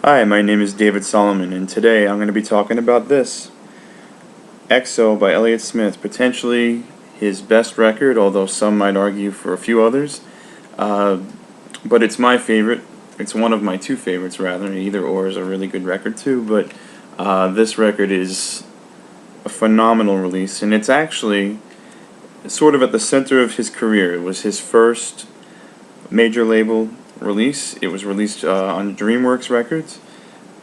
Hi, my name is David Solomon, and today I'm going to be talking about this. XO by Elliott Smith, potentially his best record, although some might argue for a few others. But it's my favorite. It's one of my two favorites, rather. Either or is a really good record, too, but this record is a phenomenal release, and it's actually sort of at the center of his career. It was his first major label release. It was released on DreamWorks Records,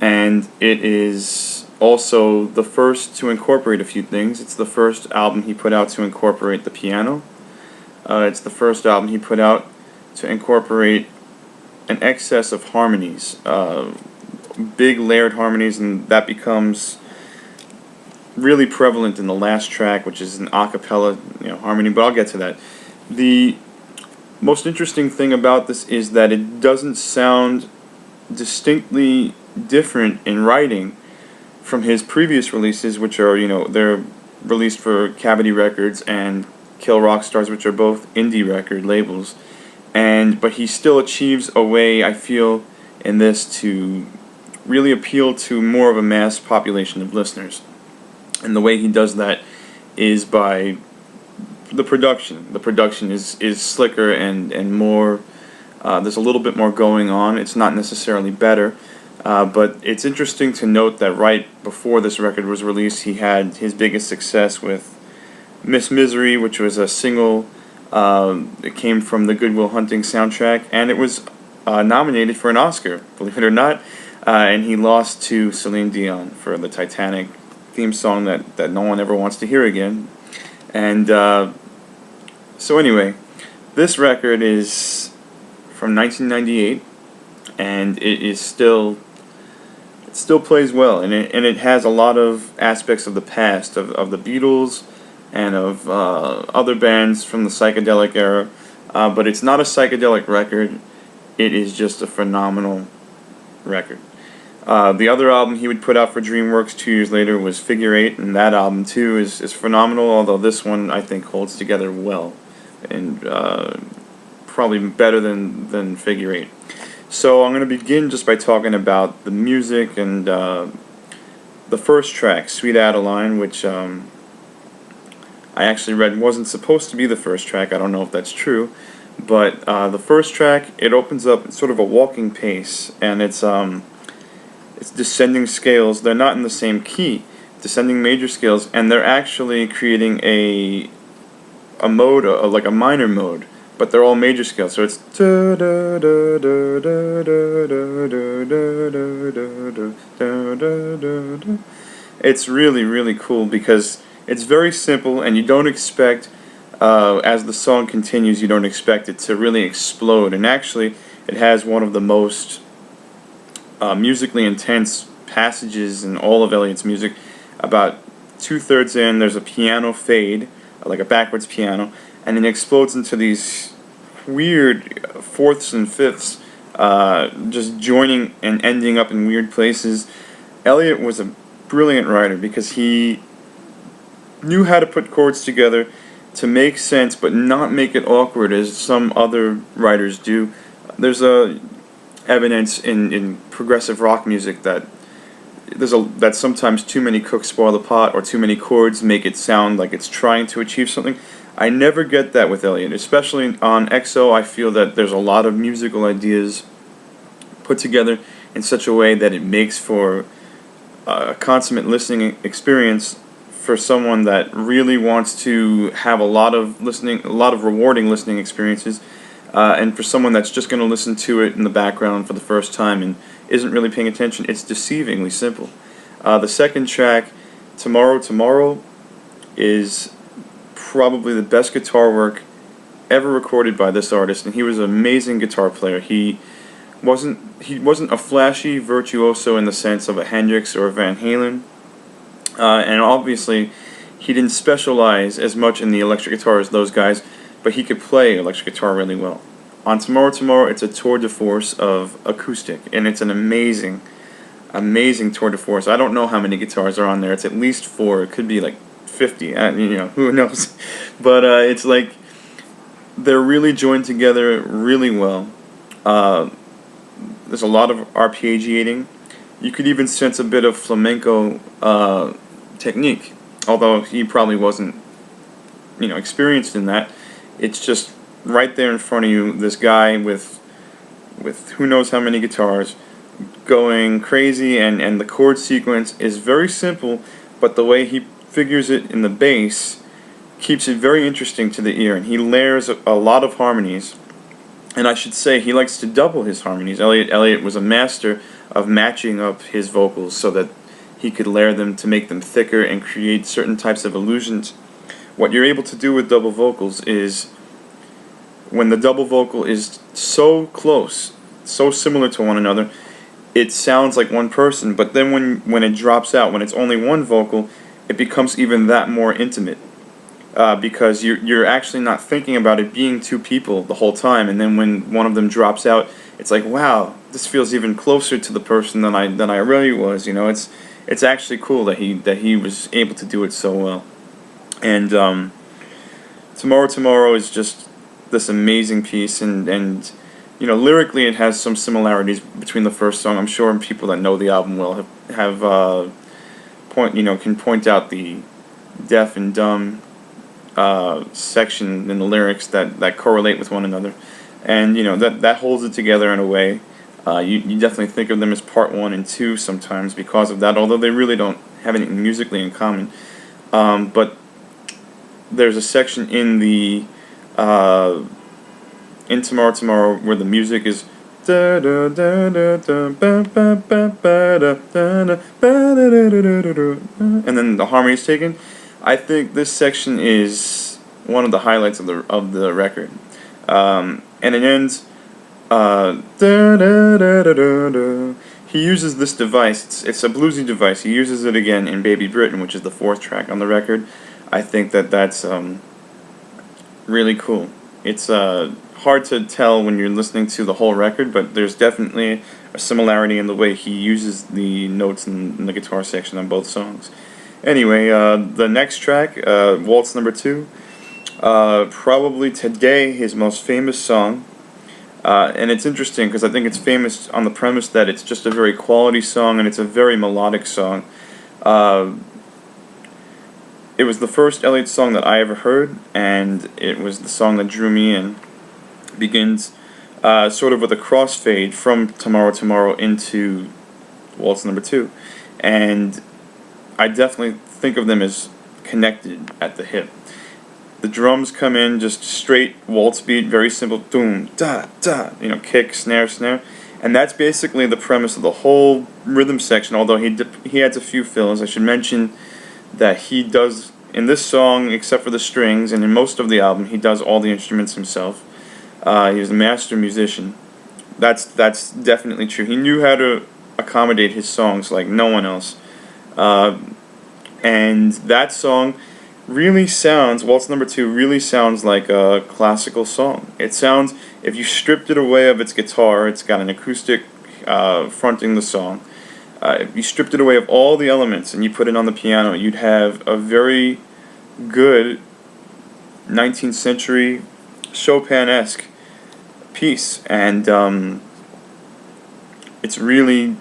and it is also the first to incorporate a few things. It's the first album he put out to incorporate the piano. It's the first album he put out to incorporate an excess of harmonies, big layered harmonies, and that becomes really prevalent in the last track, which is an a cappella, harmony. But I'll get to that. The most interesting thing about this is that it doesn't sound distinctly different in writing from his previous releases, which are, they're released for Cavity Records and Kill Rock Stars, which are both indie record labels. But he still achieves a way, I feel, in this to really appeal to more of a mass population of listeners. And the way he does that is by the production. The production is slicker and more. There's a little bit more going on. It's not necessarily better, but it's interesting to note that right before this record was released, he had his biggest success with Miss Misery, which was a single. It came from the Good Will Hunting soundtrack, and it was nominated for an Oscar, believe it or not. And he lost to Celine Dion for the Titanic theme song that no one ever wants to hear again. And so anyway, this record is from 1998, and it still plays well, and it has a lot of aspects of the past of the Beatles and of other bands from the psychedelic era, but it's not a psychedelic record. It is just a phenomenal record. The other album he would put out for DreamWorks 2 years later was Figure 8, and that album too is phenomenal, although this one I think holds together well, and probably better than Figure 8. So I'm going to begin just by talking about the music and the first track, Sweet Adeline, which I actually read wasn't supposed to be the first track. I don't know if that's true, but the first track, it opens up, it's sort of a walking pace, and it's descending scales. They're not in the same key, descending major scales, and they're actually creating a mode, like a minor mode, but they're all major scales. So it's it's really, really cool because it's very simple, and you don't expect, as the song continues, you don't expect it to really explode. And actually, it has one of the most musically intense passages in all of Elliott's music. About 2/3 in, there's a piano fade, like a backwards piano, and then it explodes into these weird fourths and fifths, just joining and ending up in weird places. Elliott was a brilliant writer because he knew how to put chords together to make sense but not make it awkward as some other writers do. There's evidence in progressive rock music that that sometimes too many cooks spoil the pot, or too many chords make it sound like it's trying to achieve something. I never get that with Elliott, especially on XO. I feel that there's a lot of musical ideas put together in such a way that it makes for a consummate listening experience for someone that really wants to have a lot of rewarding listening experiences. And for someone that's just going to listen to it in the background for the first time and isn't really paying attention, it's deceivingly simple. The second track, Tomorrow Tomorrow, is probably the best guitar work ever recorded by this artist, and he was an amazing guitar player. He wasn't a flashy virtuoso in the sense of a Hendrix or a Van Halen, and obviously he didn't specialize as much in the electric guitar as those guys, but he could play electric guitar really well. On Tomorrow Tomorrow, it's a tour de force of acoustic, and it's an amazing tour de force. I don't know how many guitars are on there. It's at least 4. It could be like 50. Who knows? But it's like they're really joined together really well. There's a lot of arpeggiating. You could even sense a bit of flamenco technique, although he probably wasn't, experienced in that. It's just right there in front of you, this guy with who knows how many guitars going crazy, and the chord sequence is very simple, but the way he figures it in the bass keeps it very interesting to the ear, and he layers a lot of harmonies. And I should say he likes to double his harmonies. Elliott was a master of matching up his vocals so that he could layer them to make them thicker and create certain types of illusions. What you're able to do with double vocals is, when the double vocal is so close, so similar to one another, it sounds like one person, but then when it drops out, when it's only one vocal, it becomes even that more intimate. Because you're actually not thinking about it being two people the whole time, and then when one of them drops out, it's like, wow, this feels even closer to the person than I really was. It's actually cool that he was able to do it so well. And Tomorrow Tomorrow is just this amazing piece, and lyrically it has some similarities between the first song. I'm sure people that know the album will have can point out the deaf and dumb section in the lyrics that correlate with one another, and that holds it together in a way. You definitely think of them as part 1 and 2 sometimes because of that, although they really don't have anything musically in common. But there's a section in the in Tomorrow Tomorrow where the music is and then the harmony is taken. I think this section is one of the highlights of the record, and it ends. He uses this device. It's a bluesy device. He uses it again in Baby Britain, which is the 4th track on the record. I think that's really cool. It's hard to tell when you're listening to the whole record, but there's definitely a similarity in the way he uses the notes in the guitar section on both songs. Anyway, the next track, Waltz Number Two, probably today his most famous song, and it's interesting because I think it's famous on the premise that it's just a very quality song and it's a very melodic song. It was the first Elliott song that I ever heard, and it was the song that drew me in. It begins sort of with a crossfade from Tomorrow Tomorrow into Waltz Number Two, and I definitely think of them as connected at the hip. The drums come in just straight waltz beat, very simple, doom, da, da, kick, snare, snare. And that's basically the premise of the whole rhythm section, although he adds a few fills. I should mention that he does, in this song, except for the strings, and in most of the album, he does all the instruments himself. He's a master musician. That's definitely true. He knew how to accommodate his songs like no one else. And that song really sounds, Waltz Number Two really sounds like a classical song. It sounds, if you stripped it away of its guitar, it's got an acoustic fronting the song. If you stripped it away of all the elements and you put it on the piano, you'd have a very good 19th century Chopin-esque piece. And it's really,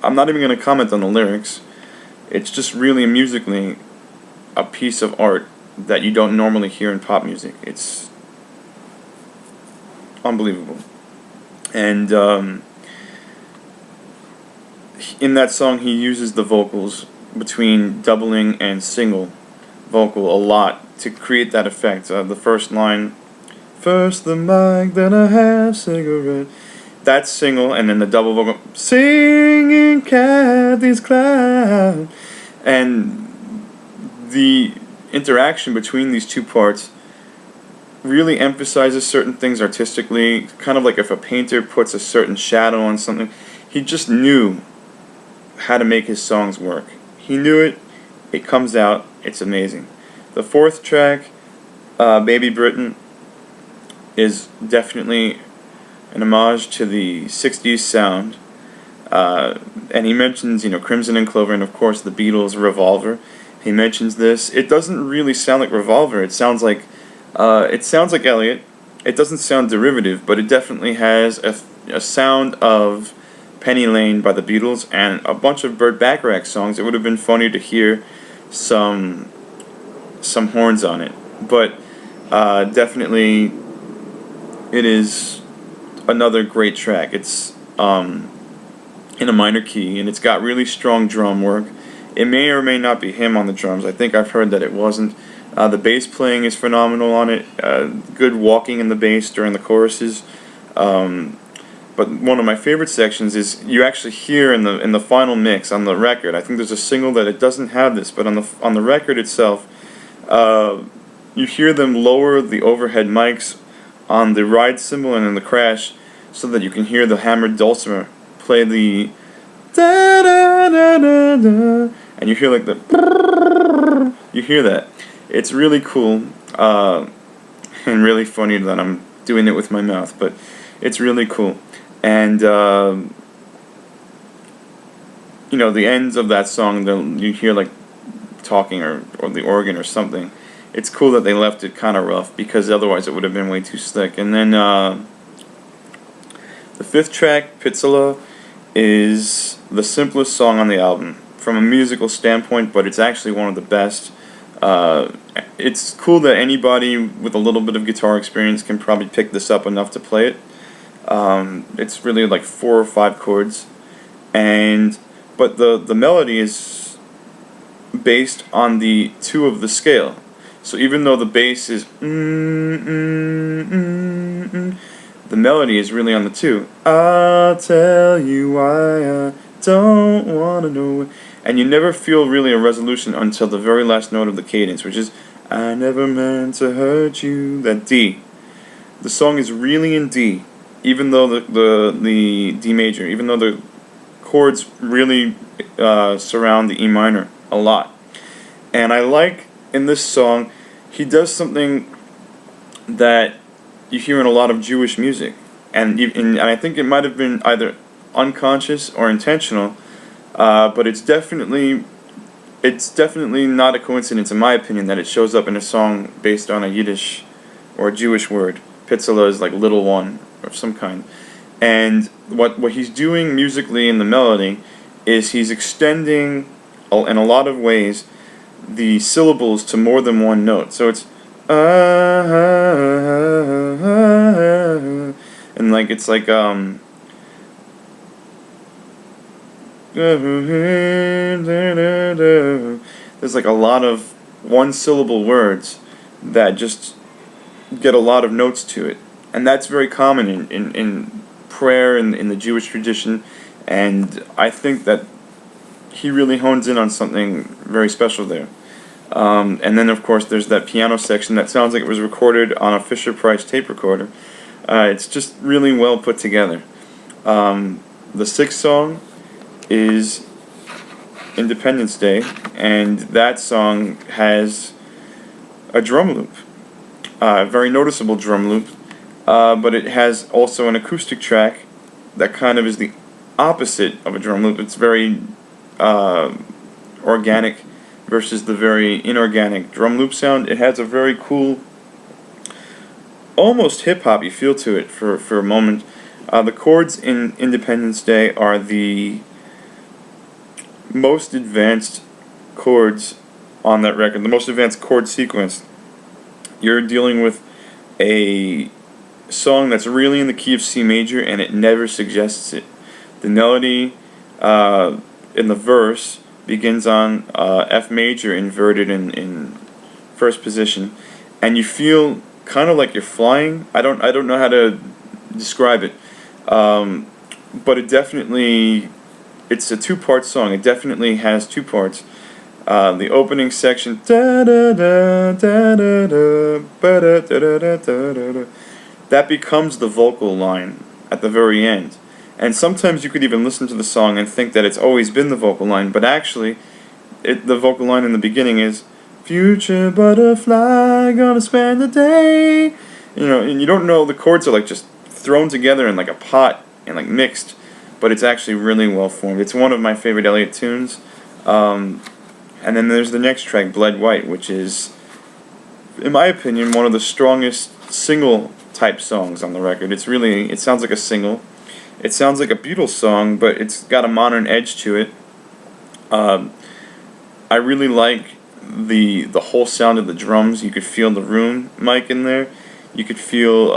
I'm not even going to comment on the lyrics. It's just really musically a piece of art that you don't normally hear in pop music. It's unbelievable. And in that song, he uses the vocals between doubling and single vocal a lot to create that effect. The first line, first the mic, then a half cigarette. That's single, and then the double vocal, singing Kathy's cloud. And the interaction between these two parts really emphasizes certain things artistically, kind of like if a painter puts a certain shadow on something. He just knew how to make his songs work. He knew it. It comes out. It's amazing. The 4th track, Baby Britain, is definitely an homage to the 60s sound. And he mentions, Crimson and Clover, and of course the Beatles' Revolver. He mentions this. It doesn't really sound like Revolver. It sounds like Elliott. It doesn't sound derivative, but it definitely has a sound of Penny Lane by the Beatles, and a bunch of Burt Bacharach songs. It would have been funny to hear some horns on it, but definitely it is another great track. It's in a minor key, and it's got really strong drum work. It may or may not be him on the drums. I think I've heard that it wasn't. The bass playing is phenomenal on it. Good walking in the bass during the choruses. But one of my favorite sections is you actually hear in the final mix on the record. I think there's a single that it doesn't have this, but on the record itself, you hear them lower the overhead mics on the ride cymbal and in the crash, so that you can hear the hammered dulcimer play the da da da da da, and you hear like the you hear that. It's really cool and really funny that I'm doing it with my mouth, but it's really cool. And you know, the ends of that song, you hear like talking or the organ or something. It's cool that they left it kind of rough, because otherwise it would have been way too slick. And then the fifth track, Pitula, is the simplest song on the album from a musical standpoint, but it's actually one of the best. It's cool that anybody with a little bit of guitar experience can probably pick this up enough to play it. It's really like 4 or 5 chords, but the melody is based on the 2 of the scale. So even though the bass is the melody is really on the 2. I'll tell you why I don't wanna know. And you never feel really a resolution until the very last note of the cadence, which is I never meant to hurt you. That D. The song is really in D, even though the D major, even though the chords really surround the E minor a lot. And I like in this song, he does something that you hear in a lot of Jewish music, and I think it might have been either unconscious or intentional, but it's definitely not a coincidence, in my opinion, that it shows up in a song based on a Yiddish or a Jewish word. Pitula is like little one of some kind, and what he's doing musically in the melody is he's extending in a lot of ways the syllables to more than one note. So it's and like it's like there's like a lot of one syllable words that just get a lot of notes to it, and that's very common in prayer in the Jewish tradition, and I think that he really hones in on something very special there. And then of course there's that piano section that sounds like it was recorded on a Fisher-Price tape recorder. It's just really well put together. The sixth song is Independence Day, and that song has a drum loop, a very noticeable drum loop, but it has also an acoustic track that kind of is the opposite of a drum loop. It's very organic versus the very inorganic drum loop sound. It has a very cool, almost hip-hop-y feel to it for a moment. The chords in Independence Day are the most advanced chords on that record, the most advanced chord sequence. You're dealing with a song that's really in the key of C major, and it never suggests it. The melody in the verse begins on F major inverted in first position, and you feel kind of like you're flying. I don't know how to describe it, but it's a 2-part song. It definitely has 2 parts. The opening section, da da da da da da da da da da, that becomes the vocal line at the very end. And sometimes you could even listen to the song and think that it's always been the vocal line, but actually, the vocal line in the beginning is "Future butterfly, gonna spend the day." You know, and you don't know, the chords are like just thrown together in like a pot and like mixed, but it's actually really well formed. It's one of my favorite Elliott tunes. And then there's the next track, Bled White, which is, in my opinion, one of the strongest single type songs on the record. It sounds like a single. It sounds like a Beatles song, but it's got a modern edge to it. I really like the whole sound of the drums. You could feel the room mic in there. You could feel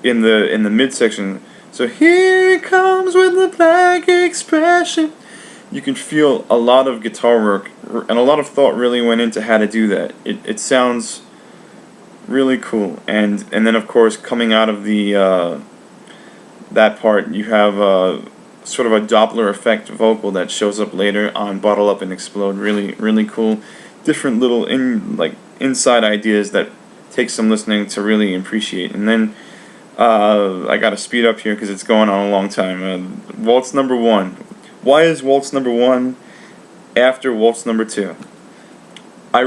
in the midsection. So here it comes with the black expression. You can feel a lot of guitar work and a lot of thought really went into how to do that. It sounds really cool. And then of course coming out of the that part, you have sort of a Doppler effect vocal that shows up later on Bottle Up and Explode. Really cool. Different little inside ideas that take some listening to really appreciate. And then I gotta speed up here because it's going on a long time. Waltz Number One. Why is Waltz Number One after Waltz Number Two? I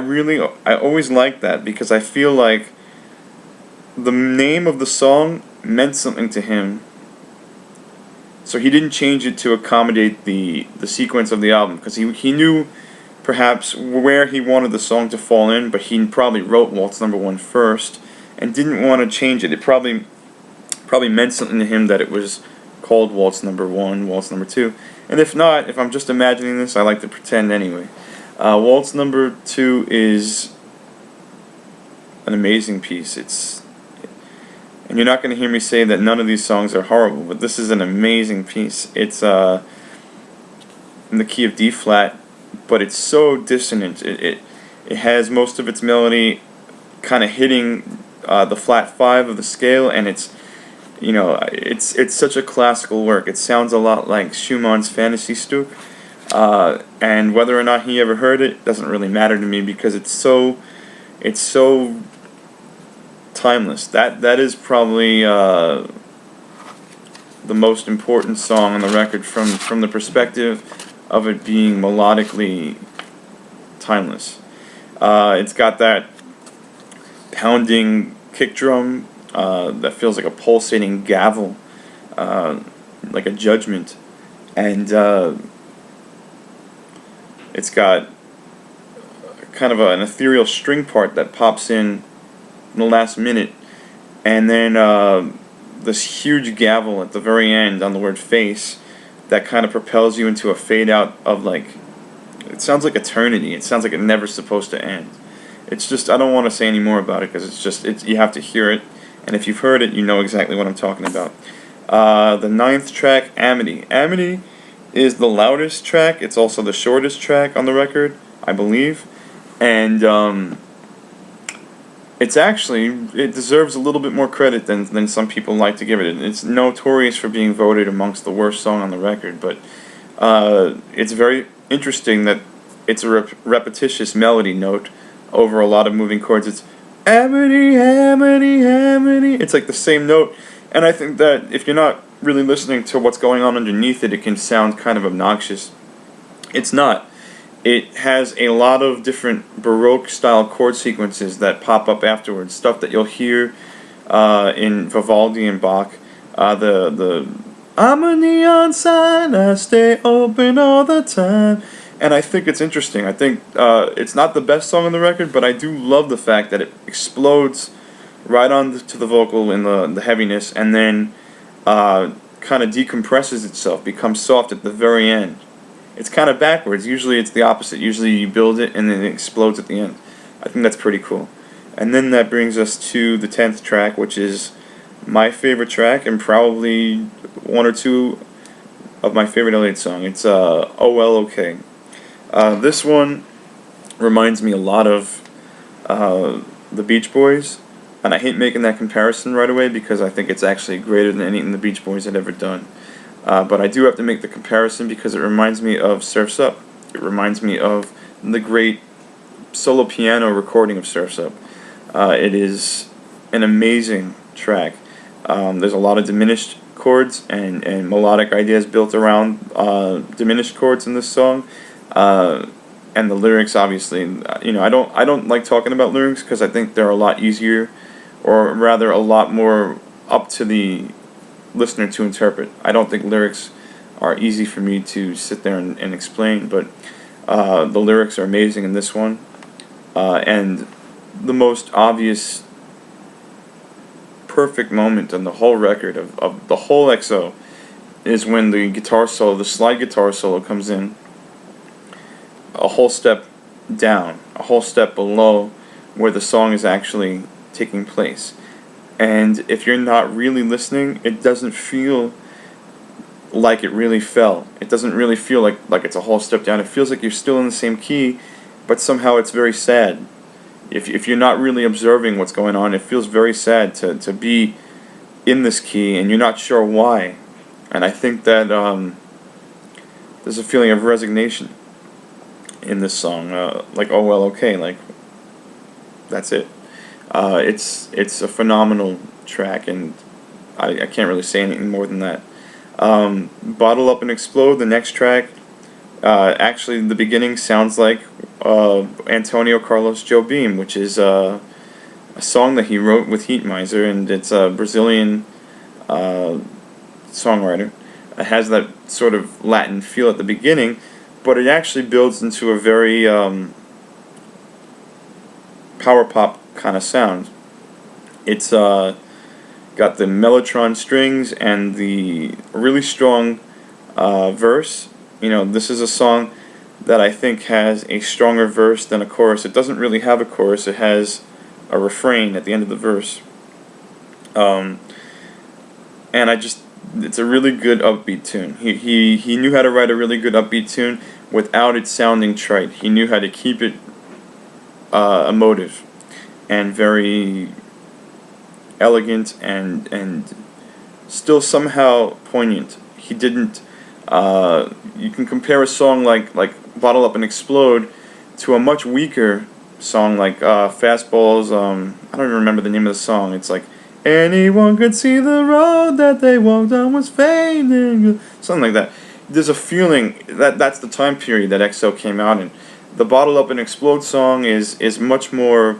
always like that because I feel like the name of the song meant something to him. So he didn't change it to accommodate the sequence of the album because he knew perhaps where he wanted the song to fall in, but he probably wrote Waltz Number One first and didn't want to change it. It probably meant something to him that it was called Waltz Number One, Waltz Number Two. And if not, if I'm just imagining this, I like to pretend anyway. Waltz Number Two is an amazing piece. And you're not going to hear me say that none of these songs are horrible, but this is an amazing piece. It's in the key of D flat, but it's so dissonant. It has most of its melody kind of hitting the flat 5 of the scale, and it's such a classical work. It sounds a lot like Schumann's Fantasy Stück, and whether or not he ever heard it doesn't really matter to me because it's so timeless. That is probably the most important song on the record from the perspective of it being melodically timeless. It's got that pounding kick drum that feels like a pulsating gavel, like a judgment, and it's got kind of an ethereal string part that pops in the last minute, and then this huge gavel at the very end on the word face that kind of propels you into a fade out of it sounds like eternity. It sounds like it's never supposed to end. It's just, I don't want to say any more about it because you have to hear it, and if you've heard it, you know exactly what I'm talking about. The 9th track, Amity. Amity is the loudest track. It's also the shortest track on the record, I believe, and it deserves a little bit more credit than some people like to give it. It's notorious for being voted amongst the worst song on the record, but it's very interesting that it's a repetitious melody note over a lot of moving chords. It's Amity, Amity, Amity. It's like the same note, and I think that if you're not really listening to what's going on underneath it, it can sound kind of obnoxious. It's not. It has a lot of different Baroque-style chord sequences that pop up afterwards, stuff that you'll hear in Vivaldi and Bach. The I'm a neon sign, I stay open all the time. And I think it's interesting. I think it's not the best song on the record, but I do love the fact that it explodes right on to the vocal in the heaviness, and then kind of decompresses itself, becomes soft at the very end. It's kind of backwards. Usually it's the opposite. Usually you build it and then it explodes at the end. I think that's pretty cool. And then that brings us to the 10th track, which is my favorite track and probably one or two of my favorite Elliott song. It's Oh Well Okay. This one reminds me a lot of the Beach Boys, and I hate making that comparison right away because I think it's actually greater than anything the Beach Boys had ever done. But I do have to make the comparison because it reminds me of Surf's Up. It reminds me of the great solo piano recording of Surf's Up. It is an amazing track. There's a lot of diminished chords and melodic ideas built around diminished chords in this song. And the lyrics, obviously, I don't like talking about lyrics because I think they're a lot easier, or rather a lot more up to the listener to interpret. I don't think lyrics are easy for me to sit there and explain, but the lyrics are amazing in this one, and the most obvious perfect moment on the whole record of the whole XO is when the guitar solo, the slide guitar solo comes in a whole step down, a whole step below where the song is actually taking place. And if you're not really listening, it doesn't feel like it really fell. It doesn't really feel like it's a whole step down. It feels like you're still in the same key, but somehow it's very sad. If you're not really observing what's going on, it feels very sad to be in this key and you're not sure why. And I think that there's a feeling of resignation in this song. Like, oh well, okay, like that's it. It's a phenomenal track, and I can't really say anything more than that. Bottle Up and Explode, the next track, actually the beginning sounds like Antonio Carlos Jobim, which is a song that he wrote with Heat Miser, and it's a Brazilian songwriter. It has that sort of Latin feel at the beginning, but it actually builds into a very power pop kind of sound. It's got the mellotron strings and the really strong verse. You know, this is a song that I think has a stronger verse than a chorus. It doesn't really have a chorus. It has a refrain at the end of the verse. And it's a really good upbeat tune. He knew how to write a really good upbeat tune without it sounding trite. He knew how to keep it emotive and very elegant and still somehow poignant. He didn't. You can compare a song like Bottle Up and Explode to a much weaker song like Fastballs. I don't even remember the name of the song. It's like, anyone could see the road that they walked on was fading. Something like that. There's a feeling that's the time period that XO came out in. The Bottle Up and Explode song is much more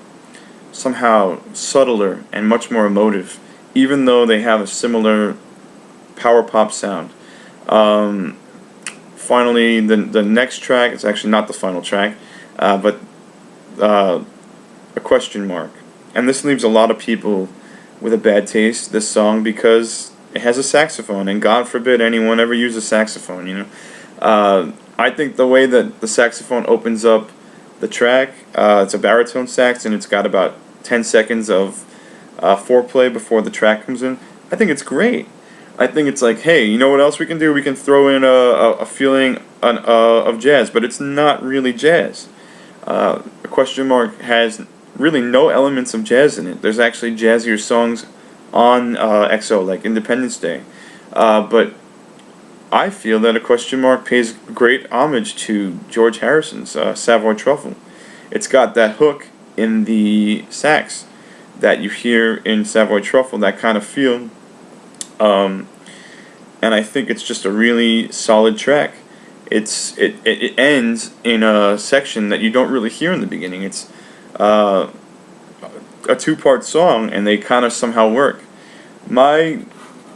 somehow subtler and much more emotive, even though they have a similar power pop sound. Finally, the next track, it's actually not the final track, but a question mark. And this leaves a lot of people with a bad taste, this song, because it has a saxophone, and God forbid anyone ever use a saxophone, you know. I think the way that the saxophone opens up the track, it's a baritone sax, and it's got about 10 seconds of foreplay before the track comes in. I think it's great. I think it's like, hey, you know what else we can do? We can throw in a feeling of jazz, but it's not really jazz. A question mark has really no elements of jazz in it. There's actually jazzier songs on XO, like Independence Day. But I feel that a question mark pays great homage to George Harrison's Savoy Truffle. It's got that hook in the sax that you hear in Savoy Truffle, that kind of feel. And I think it's just a really solid track. It ends in a section that you don't really hear in the beginning. It's a two-part song, and they kind of somehow work. My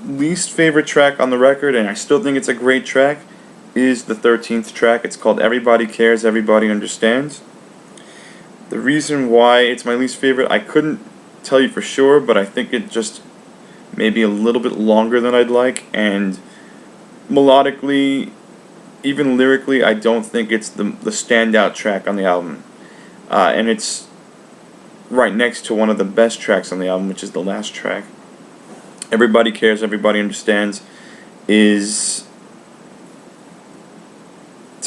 least favorite track on the record, and I still think it's a great track, is the 13th track. It's called Everybody Cares, Everybody Understands. The reason why it's my least favorite, I couldn't tell you for sure, but I think it just maybe a little bit longer than I'd like, and melodically, even lyrically, I don't think it's the standout track on the album. And it's right next to one of the best tracks on the album, which is the last track. Everybody Cares, Everybody Understands is,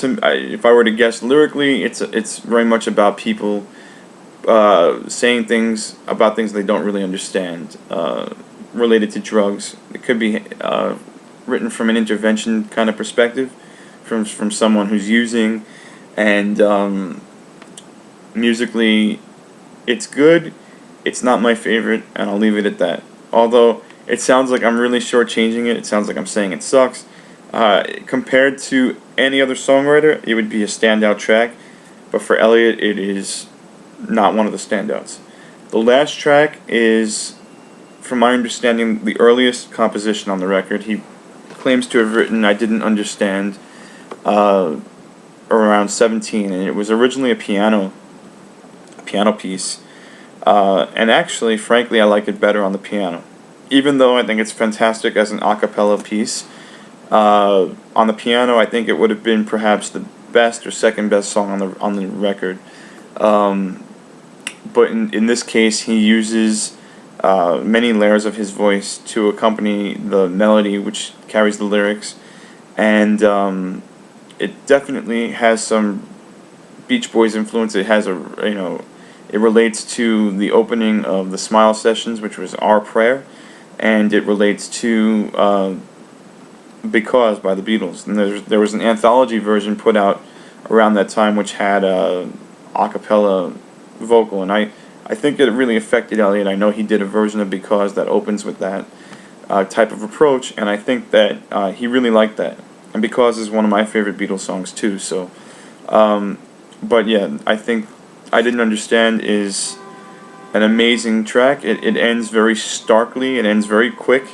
if I were to guess lyrically, it's very much about people saying things about things they don't really understand, related to drugs. It could be written from an intervention kind of perspective, from someone who's using, and musically, it's good. It's not my favorite, and I'll leave it at that. Although it sounds like I'm really shortchanging it. It sounds like I'm saying it sucks. Compared to any other songwriter, it would be a standout track, but for Elliott, it is not one of the standouts. The last track is, from my understanding, the earliest composition on the record. He claims to have written I Didn't Understand around 17, and it was originally a piano piece. And actually, frankly, I like it better on the piano. even though I think it's fantastic as an a cappella piece, on the piano, I think it would have been perhaps the best or second best song on the record. But in this case, he uses many layers of his voice to accompany the melody, which carries the lyrics, and it definitely has some Beach Boys influence. It has it relates to the opening of the Smile Sessions, which was Our Prayer, and it relates to Because by the Beatles. And there was an anthology version put out around that time which had a cappella vocal, and I think it really affected Elliott. I know he did a version of Because that opens with that type of approach, and I think that he really liked that. And Because is one of my favorite Beatles songs too. So, but yeah, I think I Didn't Understand is an amazing track. It ends very starkly. It ends very quick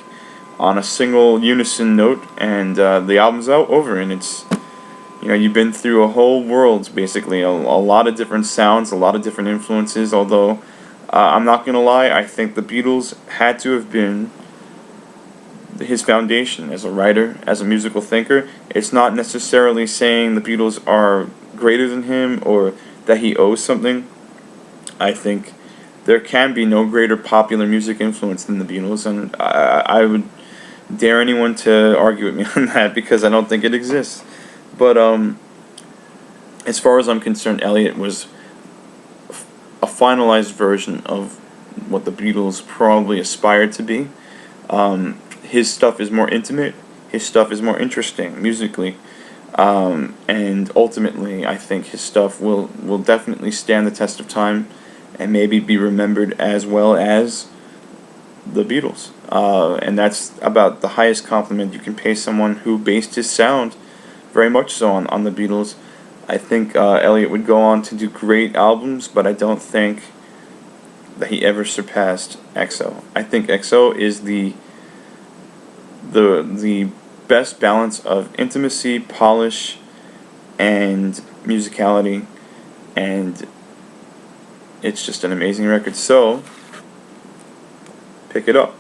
on a single unison note, and the album's over, and it's, you've been through a whole world, basically, a lot of different sounds, a lot of different influences, although I'm not going to lie, I think the Beatles had to have been his foundation as a writer, as a musical thinker. It's not necessarily saying the Beatles are greater than him or that he owes something. I think there can be no greater popular music influence than the Beatles, and I would dare anyone to argue with me on that, because I don't think it exists. But as far as I'm concerned, Elliott was a finalized version of what the Beatles probably aspired to be. His stuff is more intimate. His stuff is more interesting musically. And ultimately, I think his stuff will definitely stand the test of time and maybe be remembered as well as the Beatles. And that's about the highest compliment you can pay someone who based his sound very much so on the Beatles. I think Elliott would go on to do great albums, but I don't think that he ever surpassed XO. I think XO is the best balance of intimacy, polish, and musicality, and it's just an amazing record. So pick it up.